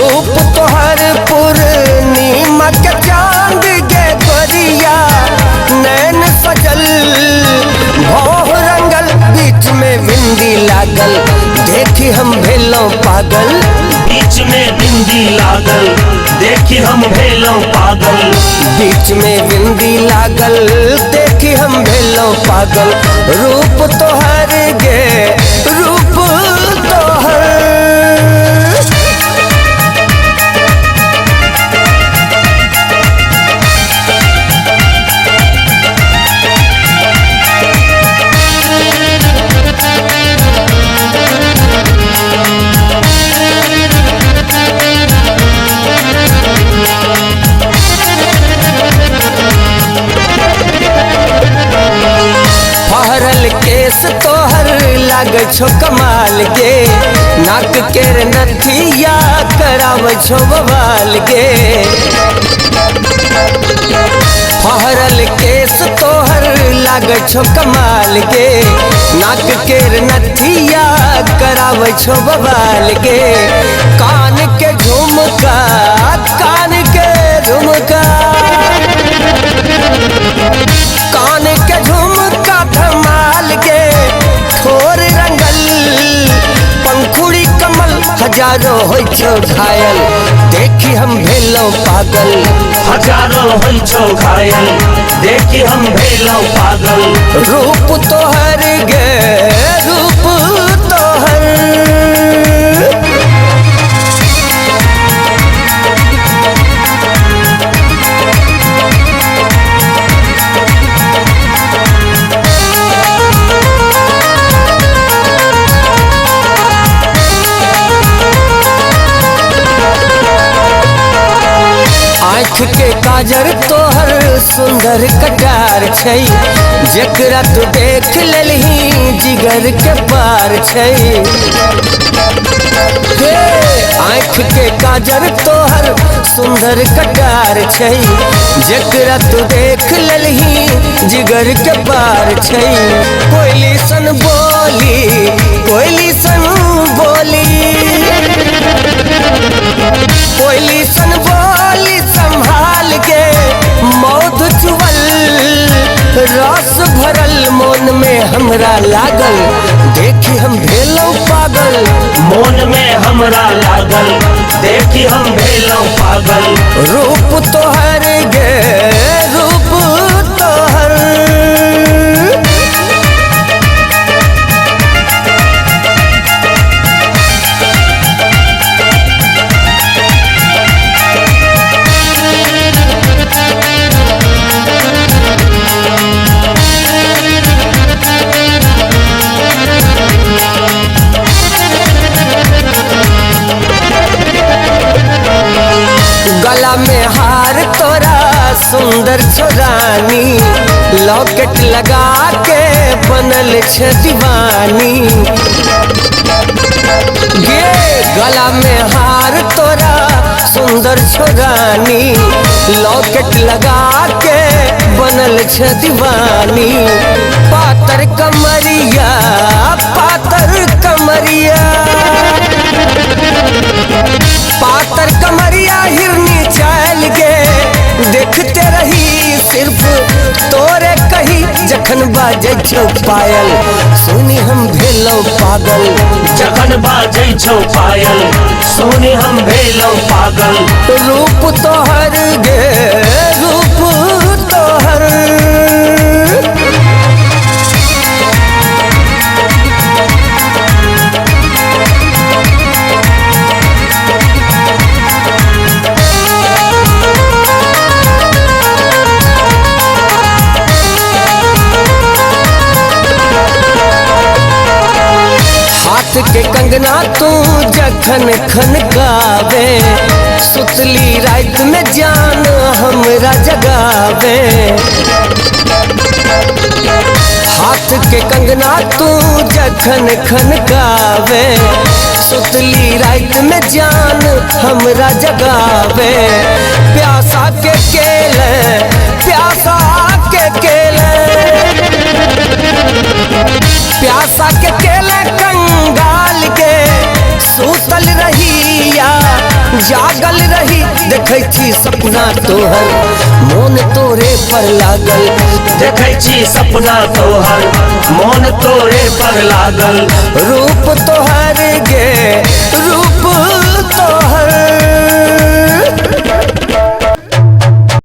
रूप तोहर पूर्णिमा के चांद गे गोरिया नैन सजल भौह रंगल बीच में बिंदी लागल देखी हम भेलों पागल बीच में बिंदी लागल देखी हम भेलों पागल बीच में बिंदी लागल देखी हम भेलों पागल रूप तोहर गे रूप तोहर फहरल केस तोहर लागे छो कमाल गे नाक केर नथिया कराव छो बवाल गे फहरल केस तोहर लागे छो कमाल गे नाक केर नथिया कराव छो बवाल गे कान के झुमका कान के झुमका कान के झुमका धमाल के ठोर रंगल पंखुड़ी कमल हजारों होई छो घायल देखी हम भेलों पागल हजारों होई छो घायल देखी हम भेलों पागल रूप तोहर गे रूप तोहर आँख के काजर तोहर सुंदर कटार छै जेकरा तू देख लेलही जिगर के पार छै आँख के काजर तोहर सुंदर कटार छै जेकरा तू देख लेलही जिगर के पार छै कोयली सन बोली कोयली सन बोली कोयली सन बोली संभाल के मौत चुवल रस भरल मन में हमरा लागल देखी हम भेलों पागल मन में हमरा लागल देखी हम भेलों पागल रूप तोहर गे रूप तोहर गला में हार तोरा सुंदर छोरानी लॉकेट लगा के बनल छ दीवानी गे गला में हार तोरा सुंदर छोरानी लॉकेट लगा के बनल छ दीवानी पातर कमरिया पातर कमरिया हिरनी चाल के देखते रही सिर्फ तोरे कही जखन बाजे छो पायल सुनी हम भेलों पागल जखन बाजै छौ पायल सुनी हम भेलों पागल रूप तोहर गे रूप तोहर हाथ के कंगना तू जखन खनकावे सुतली रात में जान हमरा जगावे हाथ के कंगना तू जखन खनकावे सुतली रात में जान हमरा जगावे प्यासा के केले प्यासा के केले प्यासा के केले कंगाल के सूतल रहिया जागल रही देखै छी सपना तोहर मोन तोरे पर लागल देखै छी सपना तोहर मोन तोरे पर लागल रूप तोहर गे रूप